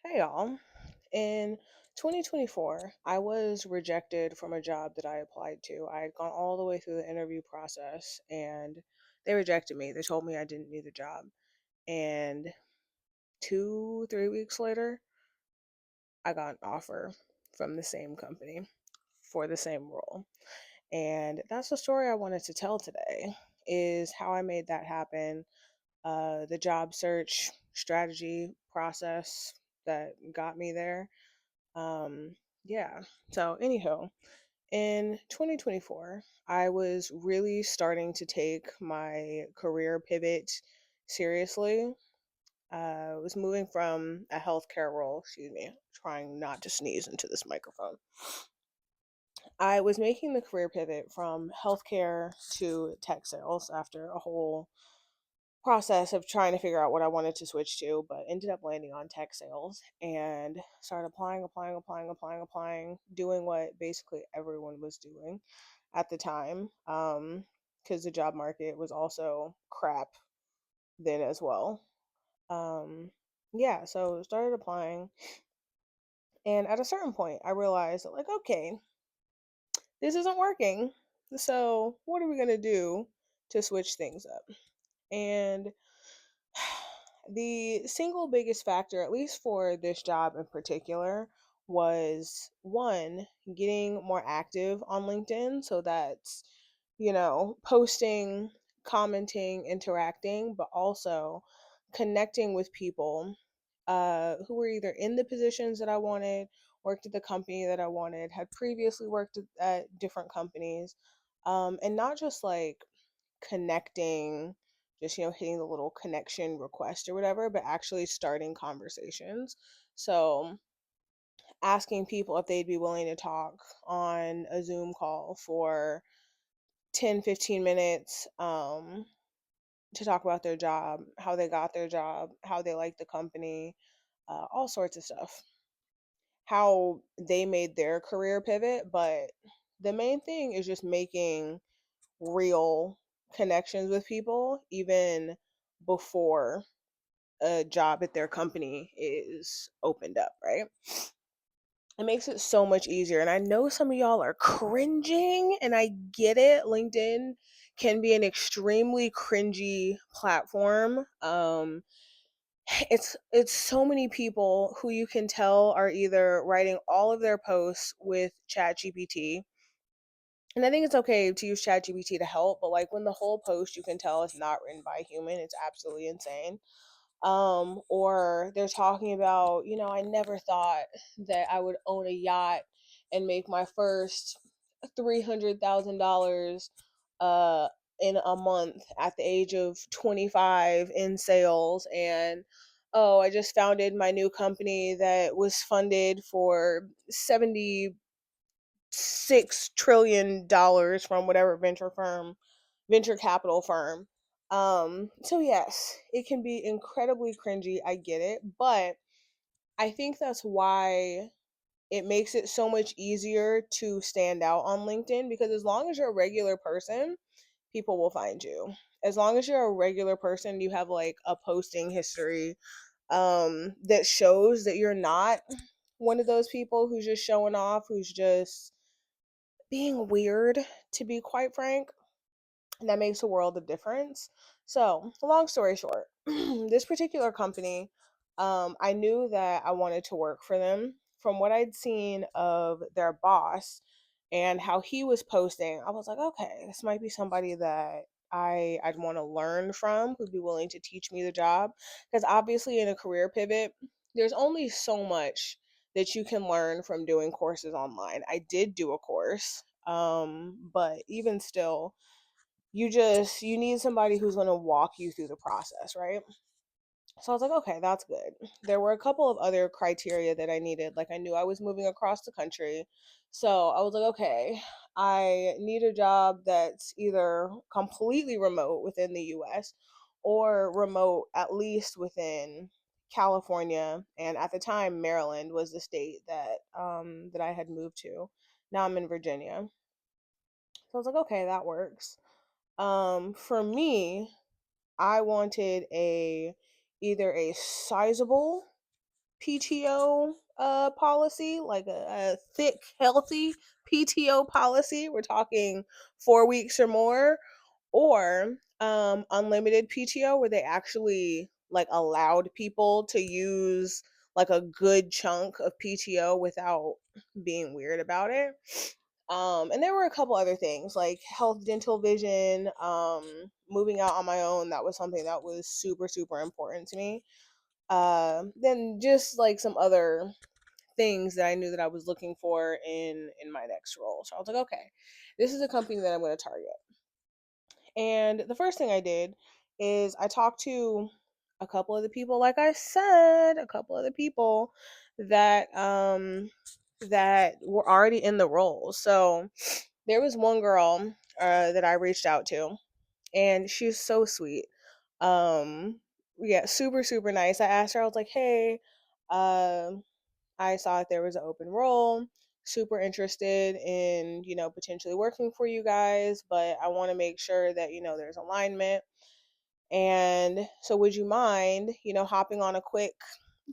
Hey y'all. In 2024, I was rejected from a job that I applied to. I had gone all the way through the interview process and they rejected me. They told me I didn't need the job. And 3 weeks later, I got an offer from the same company for the same role. And that's the story I wanted to tell today is how I made that happen, the job search strategy process that got me there. Um, yeah. So, anywho, in 2024, I was really starting to take my career pivot seriously. I was moving from a healthcare role, excuse me, trying not to sneeze into this microphone. I was making the career pivot from healthcare to tech sales after a whole process of trying to figure out what I wanted to switch to, but ended up landing on tech sales and started applying, doing what basically everyone was doing at the time. Because the job market was also crap then as well. Um, yeah, so started applying, and at a certain point, I realized that, like, okay, this isn't working. So, what are we gonna do to switch things up? And the single biggest factor, at least for this job in particular, was one, getting more active on LinkedIn. So that's, posting, commenting, interacting, but also connecting with people who were either in the positions that I wanted, worked at the company that I wanted, had previously worked at different companies, and not just like connecting, just hitting the little connection request or whatever, but actually starting conversations. So asking people if they'd be willing to talk on a Zoom call for 10-15 minutes, to talk about their job, how they got their job, how they like the company, all sorts of stuff, how they made their career pivot. But the main thing is just making real connections with people even before a job at their company is opened up, right? It makes it so much easier. And I know some of y'all are cringing, and I get it. LinkedIn can be an extremely cringy platform. It's so many people who you can tell are either writing all of their posts with ChatGPT, and I think it's okay to use ChatGPT to help, but like when the whole post you can tell is not written by a human, it's absolutely insane. Or they're talking about, I never thought that I would own a yacht and make my first $300,000 uh in a month at the age of 25 in sales. And oh, I just founded my new company that was funded for 76 trillion dollars from whatever venture capital firm. So yes, it can be incredibly cringy, I get it, but I think that's why it makes it so much easier to stand out on LinkedIn, because as long as you're a regular person, people will find you. As long as you're a regular person, you have like a posting history that shows that you're not one of those people who's just showing off, who's just being weird, to be quite frank. And that makes a world of difference. So, long story short, this particular company, I knew that I wanted to work for them. From what I'd seen of their boss and how he was posting, I was like, okay, this might be somebody that I'd want to learn from, who'd be willing to teach me the job. Because obviously, in a career pivot, there's only so much that you can learn from doing courses online. I did do a course, but even still, you need somebody who's going to walk you through the process, right? So I was like, okay, that's good. There were a couple of other criteria that I needed. Like, I knew I was moving across the country. So I was like, okay, I need a job that's either completely remote within the US or remote at least within California. And at the time, Maryland was the state that I had moved to. Now I'm in Virginia. So I was like, okay, that works. For me, I wanted a either a sizable PTO policy, like a thick, healthy PTO policy. We're talking 4 weeks or more, or unlimited PTO where they actually like allowed people to use like a good chunk of PTO without being weird about it. And there were a couple other things like health, dental, vision, moving out on my own. That was something that was super, super important to me. Then just like some other things that I knew that I was looking for in my next role. So I was like, okay, this is a company that I'm going to target. And the first thing I did is I talked to a couple of the people, like I said, a couple of the people that were already in the role. So there was one girl that I reached out to, and she's so sweet. Yeah, super super nice. I asked her, I was like, "Hey, I saw that there was an open role. Super interested in, potentially working for you guys, but I want to make sure that, there's alignment. And so would you mind, hopping on a quick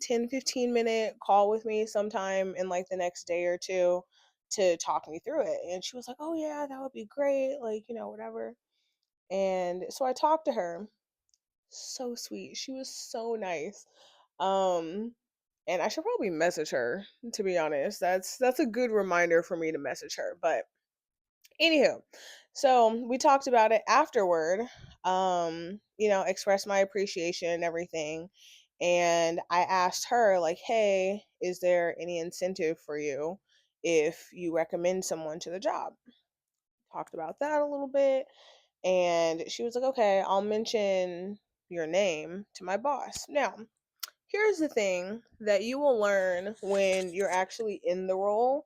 10-15 minute call with me sometime in like the next day or two to talk me through it?" And she was like, "Oh yeah, that would be great. Like, whatever." And so I talked to her. So sweet. She was so nice. Um and I should probably message her, to be honest. That's a good reminder for me to message her. But anywho, so we talked about it afterward. Expressed my appreciation and everything. And I asked her, like, "Hey, is there any incentive for you if you recommend someone to the job?" Talked about that a little bit. And she was like, "Okay, I'll mention your name to my boss." Now, here's the thing that you will learn when you're actually in the role,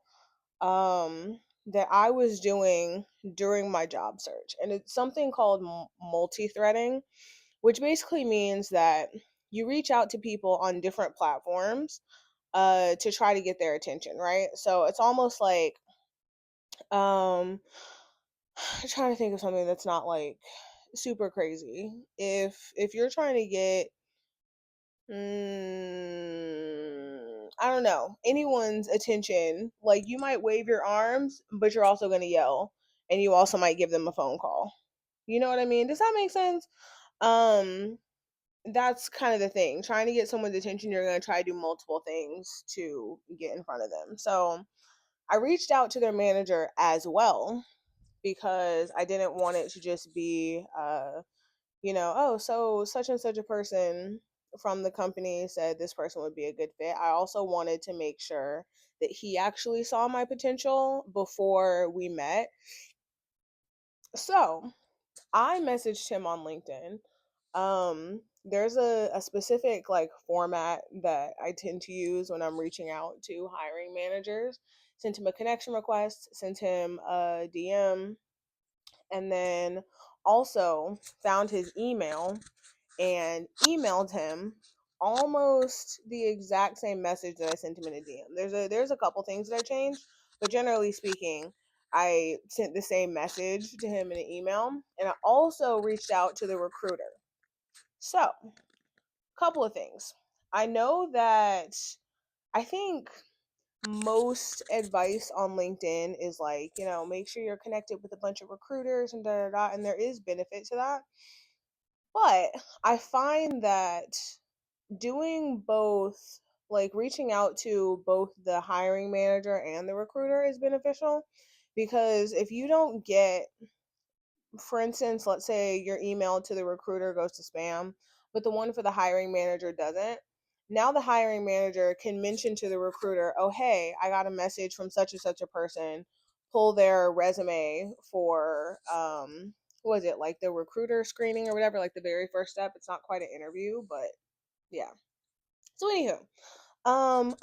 that I was doing during my job search. And it's something called multi-threading, which basically means that you reach out to people on different platforms to try to get their attention, right? So it's almost like, um, I'm trying to think of something that's not like super crazy. If you're trying to get, I don't know, anyone's attention, like you might wave your arms, but you're also going to yell, and you also might give them a phone call. You know what I mean? Does that make sense? Um, that's kind of the thing. Trying to get someone's attention, you're going to try to do multiple things to get in front of them. So I reached out to their manager as well because I didn't want it to just be, oh, so such and such a person from the company said this person would be a good fit. I also wanted to make sure that he actually saw my potential before we met. So I messaged him on LinkedIn. There's a specific like format that I tend to use when I'm reaching out to hiring managers. Sent him a connection request, sent him a DM, and then also found his email and emailed him almost the exact same message that I sent him in a DM. There's a couple things that I changed, but generally speaking, I sent the same message to him in an email, and I also reached out to the recruiter. So, a couple of things. I know that I think most advice on LinkedIn is like, make sure you're connected with a bunch of recruiters and da da da, and there is benefit to that. But I find that doing both, like reaching out to both the hiring manager and the recruiter, is beneficial, because if you don't get, for instance, let's say your email to the recruiter goes to spam, but the one for the hiring manager doesn't. Now the hiring manager can mention to the recruiter, "Oh, hey, I got a message from such and such a person. Pull their resume for, what is it, like the recruiter screening or whatever, like the very first step. It's not quite an interview, but yeah." So anywho,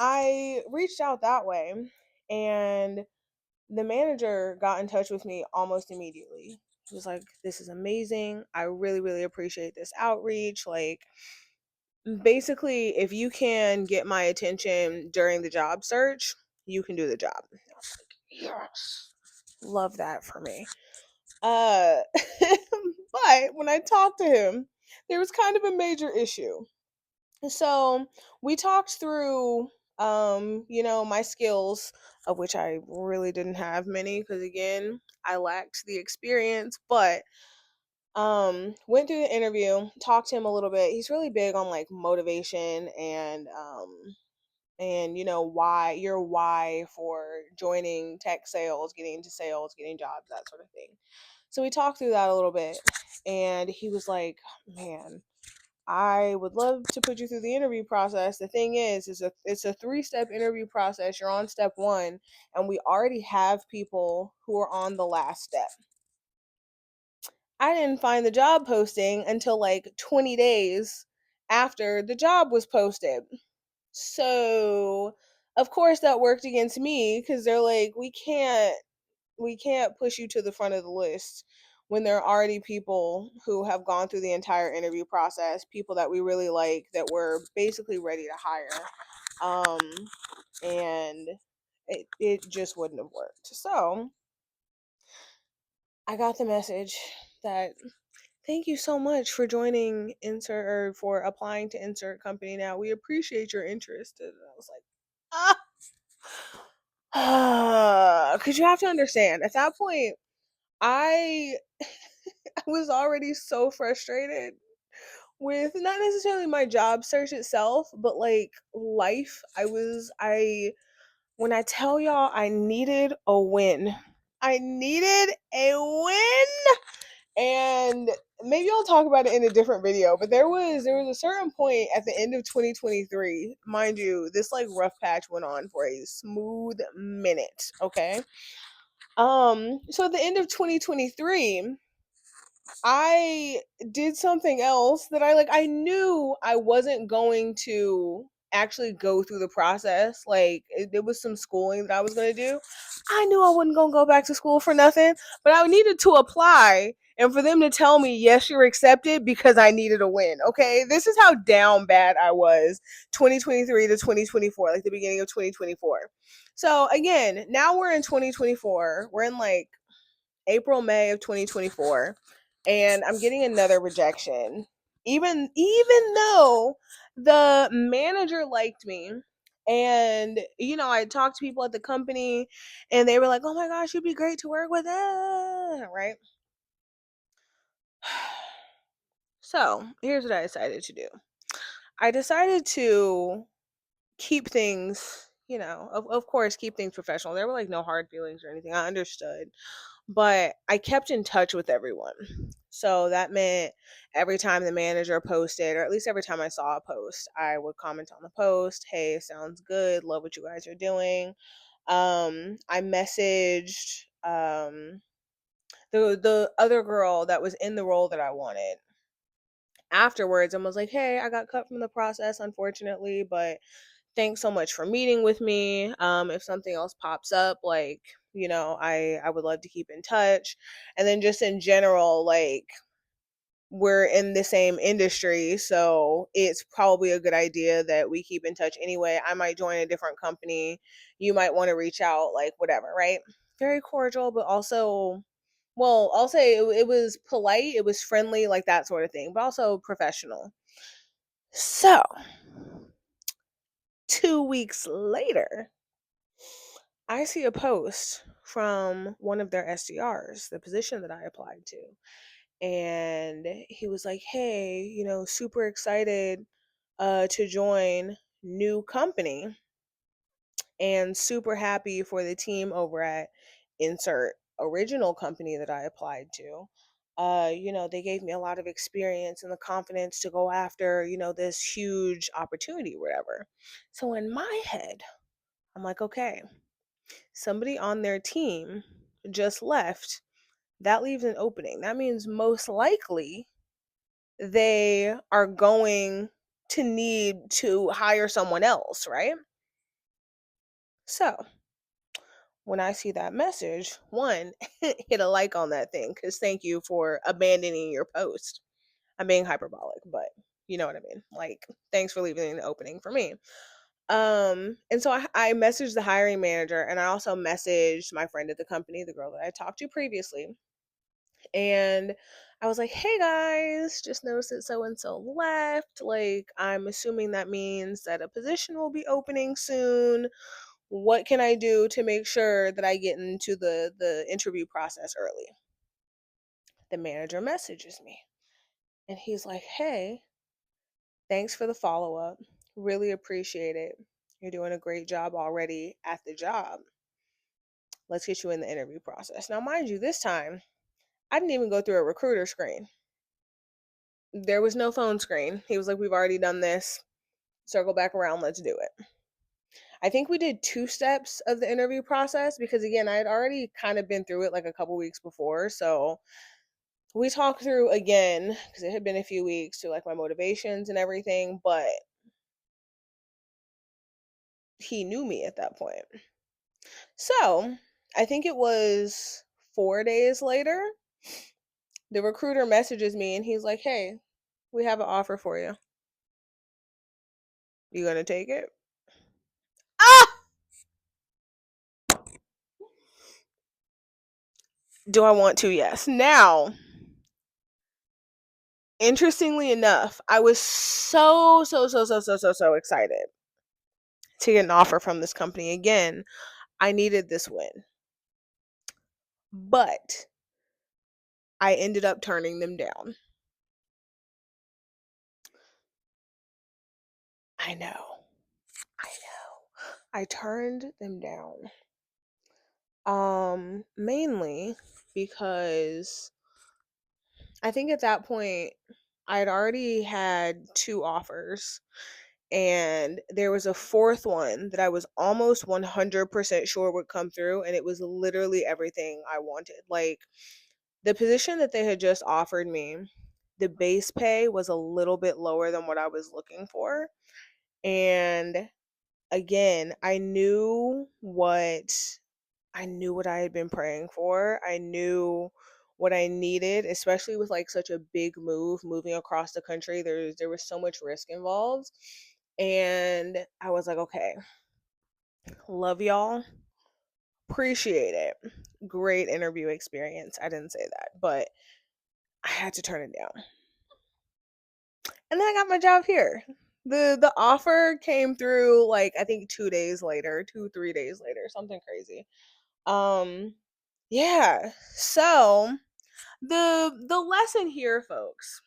I reached out that way, and the manager got in touch with me almost immediately. He was like, "This is amazing. I really, really appreciate this outreach. Like, basically, if you can get my attention during the job search, you can do the job." I was like, yes, love that for me. Uh, but when I talked to him, there was kind of a major issue. So we talked through my skills, of which I really didn't have many because again, I lacked the experience, but went through the interview, talked to him a little bit. He's really big on like motivation and why your why for joining tech sales, getting into sales, getting jobs, that sort of thing. So we talked through that a little bit, and he was like, man, I would love to put you through the interview process. The thing is it's a three-step interview process. You're on step 1 and we already have people who are on the last step. I didn't find the job posting until like 20 days after the job was posted. So, of course that worked against me cuz they're like we can't push you to the front of the list when there are already people who have gone through the entire interview process, people that we really like that we're basically ready to hire. Um, and it just wouldn't have worked. So I got the message that thank you so much for joining insert or for applying to insert company now. We appreciate your interest. And I was like, because you have to understand at that point, I I was already so frustrated with not necessarily my job search itself, but like life. I when I tell y'all I needed a win. I needed a win. And maybe I'll talk about it in a different video, but there was a certain point at the end of 2023, mind you, this like rough patch went on for a smooth minute, okay? So at the end of 2023, I did something else that I knew I wasn't going to actually go through the process. Like it was some schooling that I was going to do. I knew I wasn't going to go back to school for nothing, but I needed to apply and for them to tell me, "Yes, you're accepted," because I needed a win. Okay? This is how down bad I was 2023 to 2024, like the beginning of 2024. So, again, now we're in 2024. We're in like April, May of 2024, and I'm getting another rejection. Even though the manager liked me and I talked to people at the company and they were like, "Oh my gosh, you'd be great to work with." Right? So, here's what I decided to do. I decided to keep things, of course, keep things professional. There were like no hard feelings or anything. I understood. But I kept in touch with everyone. So that meant every time the manager posted, or at least every time I saw a post, I would comment on the post, "Hey, sounds good. Love what you guys are doing." I messaged the other girl that was in the role that I wanted afterwards and was like, "Hey, I got cut from the process, unfortunately, but thanks so much for meeting with me. If something else pops up, like, I would love to keep in touch." And then just in general, like, we're in the same industry, so it's probably a good idea that we keep in touch anyway. I might join a different company. You might want to reach out, like, whatever, right? Very cordial, but also, well, I'll say it was polite, it was friendly, like that sort of thing, but also professional. So, 2 weeks later, I see a post from one of their SDRs, the position that I applied to. And he was like, "Hey, super excited to join new company and super happy for the team over at insert original company that I applied to. They gave me a lot of experience and the confidence to go after, this huge opportunity, whatever." So in my head, I'm like, okay, somebody on their team just left. That leaves an opening. That means most likely they are going to need to hire someone else, right? So when I see that message, one, hit a like on that thing because thank you for abandoning your post. I'm being hyperbolic, but you know what I mean. Like, thanks for leaving the opening for me. And so I messaged the hiring manager and I also messaged my friend at the company, the girl that I talked to previously. And I was like, hey guys, just noticed that so and so left. Like, I'm assuming that means that a position will be opening soon. What can I do to make sure that I get into the interview process early? The manager messages me and he's like, hey, thanks for the follow up. Really appreciate it. You're doing a great job already at the job. Let's get you in the interview process. Now, mind you, this time I didn't even go through a recruiter screen. There was no phone screen. He was like, we've already done this. Circle back around. Let's do it. I think we did 2 steps of the interview process because, again, I had already kind of been through it like a couple weeks before. So we talked through again because it had been a few weeks to like my motivations and everything. But he knew me at that point. So I think it was 4 days later, the recruiter messages me and he's like, hey, we have an offer for you. You gonna take it? Ah! Do I want to? Yes. Now, interestingly enough, I was so excited to get an offer from this company again. I needed this win. But I ended up turning them down. I know. I know. I turned them down. Mainly because I think at that point I had already had 2 offers and there was a fourth one that I was almost 100% sure would come through and it was literally everything I wanted. Like the position that they had just offered me, the base pay was a little bit lower than what I was looking for. And again, I knew what I had been praying for. I knew what I needed, especially with like such a big moving across the country. There was so much risk involved. And I was like, okay, love y'all. Appreciate it. Great interview experience. I didn't say that, but I had to turn it down. And then I got my job here. The offer came through like I think 2 days later, 3 days later, something crazy. Um yeah. So the lesson here, folks,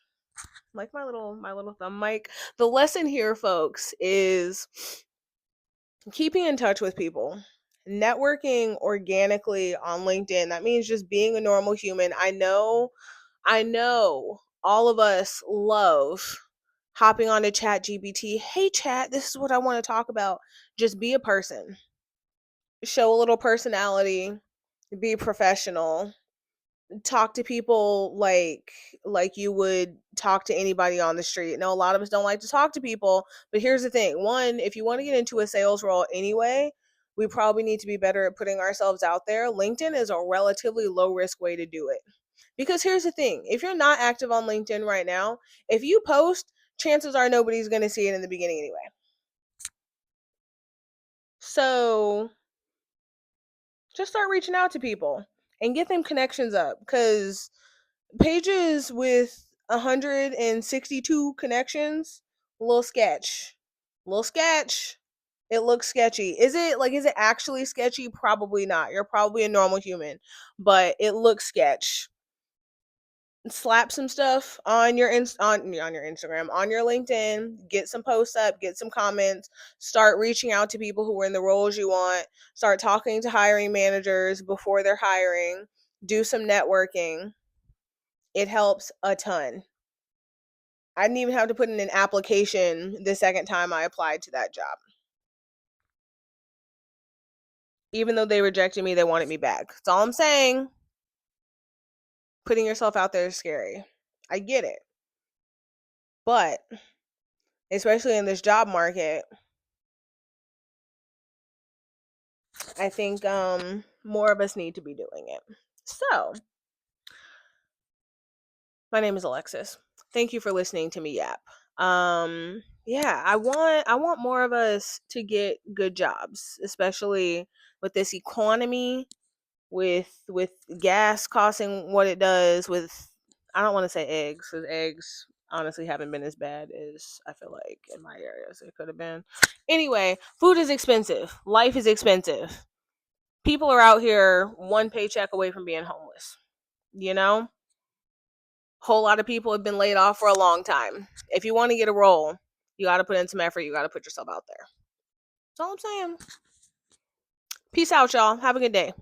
like my little thumb mic, the lesson here, folks, is keeping in touch with people, networking organically on LinkedIn. That means just being a normal human. I know all of us love hopping on to chat GPT. Hey chat, this is what I want to talk about. Just be a person. Show a little personality, be professional, talk to people like you would talk to anybody on the street. Now a lot of us don't like to talk to people, but here's the thing. One, if you want to get into a sales role anyway, we probably need to be better at putting ourselves out there. LinkedIn is a relatively low risk way to do it. Because here's the thing, if you're not active on LinkedIn right now, if you post, chances are nobody's going to see it in the beginning anyway. So just start reaching out to people and get them connections up because pages with 162 connections, a little sketch. A little sketch. It looks sketchy. Is it actually sketchy? Probably not. You're probably a normal human, but it looks sketch. Slap some stuff on your on your Instagram, on your LinkedIn, get some posts up, get some comments, start reaching out to people who are in the roles you want, start talking to hiring managers before they're hiring, do some networking. It helps a ton. I didn't even have to put in an application the second time I applied to that job. Even though they rejected me, they wanted me back. That's all I'm saying. Putting yourself out there is scary. I get it. But especially in this job market, I think more of us need to be doing it. So, my name is Alexis. Thank you for listening to me yap. Yeah, I want more of us to get good jobs, especially with this economy, with gas costing what it does, with I don't want to say eggs, because eggs honestly haven't been as bad as I feel like in my areas it could have been. Anyway, food is expensive. Life is expensive. People are out here one paycheck away from being homeless. You know? Whole lot of people have been laid off for a long time. If you want to get a role, you got to put in some effort. You got to put yourself out there. That's all I'm saying. Peace out, y'all. Have a good day.